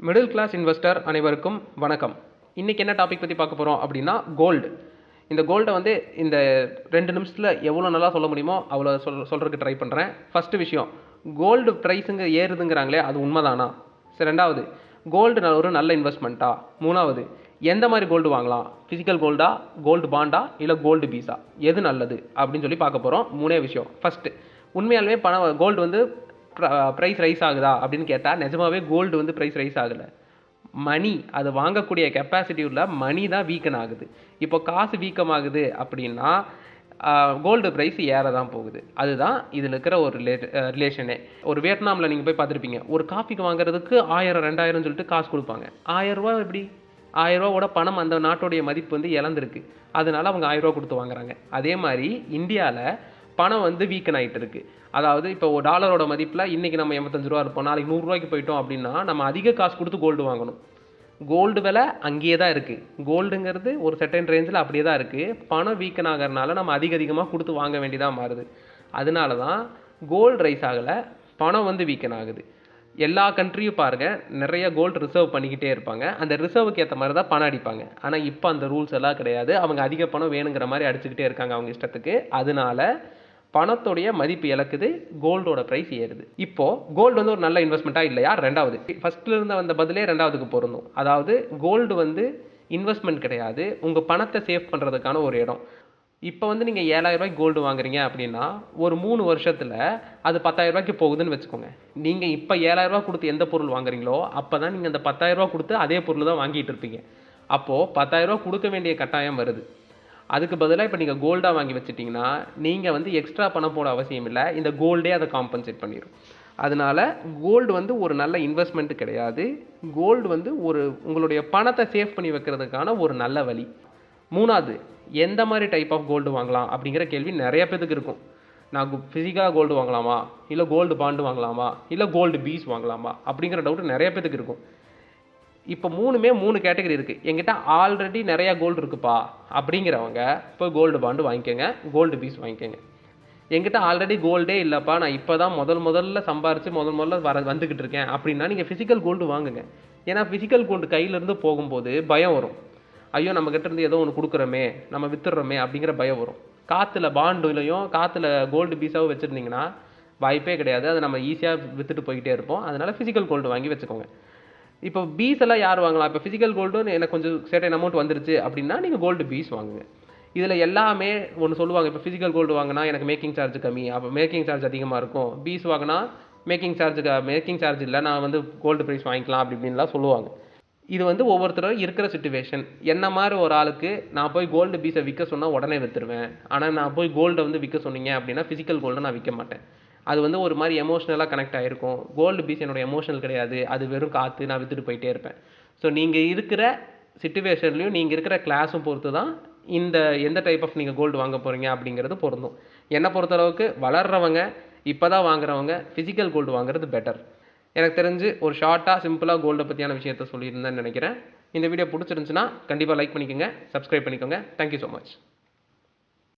Middle class investor அனைவருக்கும் வணக்கம். இன்றைக்கி என்ன டாபிக் பற்றி பார்க்க போகிறோம் அப்படின்னா கோல்டு. இந்த கோல்டை வந்து இந்த 2 நிமிஷத்தில் எவ்வளோ நல்லா சொல்ல முடியுமோ அவ்வளோ சொல்கிறதுக்கு ட்ரை பண்ணுறேன். ஃபஸ்ட்டு விஷயம், கோல்டு ப்ரைஸுங்க ஏறுதுங்கிறாங்களே அது உண்மைதானா? ரெண்டாவது, கோல்டு ஒரு நல்ல இன்வெஸ்ட்மெண்ட்டா? மூணாவது, எந்த மாதிரி கோல்டு வாங்கலாம்? ஃபிசிக்கல் கோல்டா, கோல்டு பாண்டா, இல்லை கோல்டு பீஸா, எது நல்லது அப்படின்னு சொல்லி பார்க்க போகிறோம். மூணே விஷயம். ஃபஸ்ட்டு, உண்மையாலுமே கோல்டு வந்து ப்ரைஸ் ரைஸ் ஆகுதா அப்படின்னு கேட்டால் நிஜமாவே கோல்டு வந்து ப்ரைஸ் ரைஸ் ஆகலை. மணி, அது வாங்கக்கூடிய கெப்பாசிட்டி உள்ள மணி தான் வீக்கன் ஆகுது. இப்போ காசு வீக்கமாகுது அப்படின்னா கோல்டு ப்ரைஸ் ஏற தான் போகுது. அதுதான் இதில் இருக்கிற ஒரு ரிலேஷனே. ஒரு வியட்நாமில் நீங்கள் போய் பார்த்துருப்பீங்க, ஒரு காஃபிக்கு வாங்குறதுக்கு 1000 2000 சொல்லிட்டு காசு கொடுப்பாங்க. 1000 ரூபா எப்படி? 1000 ரூபாவோட பணம் அந்த நாட்டுடைய மதிப்பு வந்து இழந்திருக்கு. அதனால அவங்க 1000 ரூபா கொடுத்து வாங்குறாங்க. அதே மாதிரி இந்தியாவில் பணம் வந்து வீக்கன் ஆகிட்டு இருக்குது. அதாவது இப்போ ஒரு டாலரோட மதிப்பில் இன்றைக்கி நம்ம 85 ரூபா இருப்போம், நாளைக்கு 100 ரூபாய்க்கு போயிட்டோம் அப்படின்னா நம்ம அதிக காசு கொடுத்து கோல்டு வாங்கணும். கோல்டு விலை அங்கேயே தான் இருக்குது. கோல்டுங்கிறது ஒரு செர்டைன் ரேஞ்சில் அப்படியே தான் இருக்குது. பணம் வீக்கன் ஆகிறதுனால நம்ம அதிகமாக கொடுத்து வாங்க வேண்டியதாக மாறுது. அதனால தான் கோல்டு ரைஸ் ஆகலை, பணம் வந்து வீக்கன் ஆகுது. எல்லா கண்ட்ரியும் பாருங்கள், நிறைய கோல்டு ரிசர்வ் பண்ணிக்கிட்டே இருப்பாங்க. அந்த ரிசர்வுக்கு ஏற்ற மாதிரி தான் பணம் அடிப்பாங்க. ஆனால் இப்போ அந்த ரூல்ஸ் எல்லாம் கிடையாது. அவங்க அதிக பணம் வேணுங்கிற மாதிரி அடிச்சுக்கிட்டே இருக்காங்க அவங்க இஷ்டத்துக்கு. அதனால பணத்தோடைய மதிப்பு இழக்குது, கோல்டோட ப்ரைஸ் ஏறுது. இப்போது கோல்டு வந்து ஒரு நல்ல இன்வெஸ்ட்மெண்ட்டாக இல்லையா? ரெண்டாவது, ஃபஸ்ட்டில் இருந்து வந்த பதிலே ரெண்டாவதுக்கு பொருந்தும். அதாவது கோல்டு வந்து இன்வெஸ்ட்மெண்ட் கிடையாது, உங்கள் பணத்தை சேவ் பண்ணுறதுக்கான ஒரு இடம். இப்போ வந்து நீங்கள் 7000 ரூபாய்க்கு கோல்டு வாங்குறீங்க அப்படின்னா ஒரு 3 வருஷத்தில் அது 10,000 ரூபாய்க்கு போகுதுன்னு வச்சுக்கோங்க. நீங்கள் இப்போ 7000 ரூபா கொடுத்து எந்த பொருள் வாங்குறீங்களோ அப்போ தான் நீங்கள் அந்த 10,000 ரூபா கொடுத்து அதே பொருள் தான் வாங்கிட்டு இருப்பீங்க. அப்போது 10,000 ரூபா கொடுக்க வேண்டிய கட்டாயம் வருது. அதுக்கு பதிலாக இப்போ நீங்கள் கோல்டாக வாங்கி வச்சுட்டிங்கன்னா நீங்கள் வந்து எக்ஸ்ட்ரா பணம் போட அவசியம் இல்லை. இந்த கோல்டே அதை காம்பன்சேட் பண்ணிடும். அதனால் கோல்டு வந்து ஒரு நல்ல இன்வெஸ்ட்மெண்ட்டு கிடையாது. கோல்டு வந்து உங்களுடைய பணத்தை சேவ் பண்ணி வைக்கிறதுக்கான ஒரு நல்ல வழி. மூணாவது, எந்த மாதிரி டைப் ஆஃப் கோல்டு வாங்கலாம் அப்படிங்கிற கேள்வி நிறைய பேருக்கு இருக்கும். நான் ஃபிசிக்கலாக கோல்டு வாங்கலாமா, இல்லை கோல்டு பாண்டு வாங்கலாமா, இல்லை கோல்டு பீஸ் வாங்கலாமா அப்படிங்கிற டவுட்டு நிறைய பேருக்கு இருக்கும். இப்போ 3 கேட்டகரி இருக்குது. என்கிட்ட ஆல்ரெடி நிறையா கோல்டு இருக்குப்பா அப்படிங்கிறவங்க போய் கோல்டு பாண்டு வாங்கிக்கோங்க, கோல்டு பீஸ் வாங்கிக்கோங்க. என்கிட்ட ஆல்ரெடி கோல்டே இல்லைப்பா, நான் இப்போ தான் முதல்ல சம்பாரித்து முதல்ல வந்துக்கிட்டு இருக்கேன் அப்படின்னா நீங்கள் ஃபிசிக்கல் கோல்டு வாங்குங்க. ஏன்னா ஃபிசிக்கல் கோல்டு கையிலேருந்து போகும்போது பயம் வரும். ஐயோ நம்மக்கிட்ட இருந்து ஏதோ ஒன்று கொடுக்குறோமே, நம்ம வித்துடுறோமே அப்படிங்கிற பயம் வரும். காற்றுல பாண்டுலையும் காற்றுல கோல்டு பீஸாகவும் வச்சுருந்தீங்கன்னா வாய்ப்பே கிடையாது. அதை நம்ம ஈஸியாக விற்றுட்டு போய்கிட்டே இருப்போம். அதனால் ஃபிசிக்கல் கோல்டு வாங்கி வச்சுக்கோங்க. இப்போ பீஸ் எல்லாம் யார் வாங்கலாம்? இப்போ ஃபிசிக்கல் கோல்டுன்னு எனக்கு கொஞ்சம் சர்டைன் அமௌண்ட் வந்துருச்சு அப்படின்னா நீங்கள் கோல்டு பீஸ் வாங்குங்க. இதில் எல்லாமே ஒன்று சொல்லுவாங்க, இப்போ ஃபிசிக்கல் கோல்டு வாங்கினா எனக்கு மேக்கிங் சார்ஜ் கம்மி, அப்போ மேக்கிங் சார்ஜ் அதிகமாக இருக்கும். பீஸ் வாங்கினா மேக்கிங் சார்ஜ் இல்லை, நான் வந்து கோல்டு ப்ரைஸ் வாங்கிக்கலாம் அப்படி இப்படின்லாம் சொல்லுவாங்க. இது வந்து ஒவ்வொருத்தரும் இருக்கிற சிச்சுவேஷன். என்ன மாதிரி ஒரு ஆளுக்கு நான் போய் கோல்டு பீஸை விற்க சொன்னால் உடனே விற்றுருவேன். ஆனால் நான் போய் கோல்டை வந்து விற்க சொன்னீங்க அப்படின்னா ஃபிசிக்கல் கோல்டை நான் விற்க மாட்டேன். அது வந்து ஒரு மாதிரி எமோஷ்னலாக கனெக்ட் ஆகிருக்கும். கோல்டு பீஸ் என்னோட எமோஷனல் கிடையாது, அது வெறும் காற்று, நான் விற்றுட்டு போயிட்டே இருப்பேன். ஸோ நீங்கள் இருக்கிற சிச்சுவேஷன்லையும் நீங்கள் இருக்கிற கிளாஸும் பொறுத்து தான் இந்த எந்த டைப் ஆஃப் நீங்கள் கோல்டு வாங்க போகிறீங்க அப்படிங்கிறது பொருந்தும். என்னை பொறுத்தளவுக்கு வளர்கிறவங்க, இப்போ தான் வாங்குறவங்க ஃபிசிக்கல் கோல்டு வாங்குறது பெட்டர். எனக்கு தெரிஞ்சு ஒரு ஷார்ட்டாக சிம்பிளாக கோல்டை பற்றியான விஷயத்த சொல்லியிருந்தேன்னு நினைக்கிறேன். இந்த வீடியோ பிடிச்சிருந்துச்சுன்னா கண்டிப்பாக லைக் பண்ணிக்கோங்க, சப்ஸ்கிரைப் பண்ணிக்கோங்க. Thank you so much.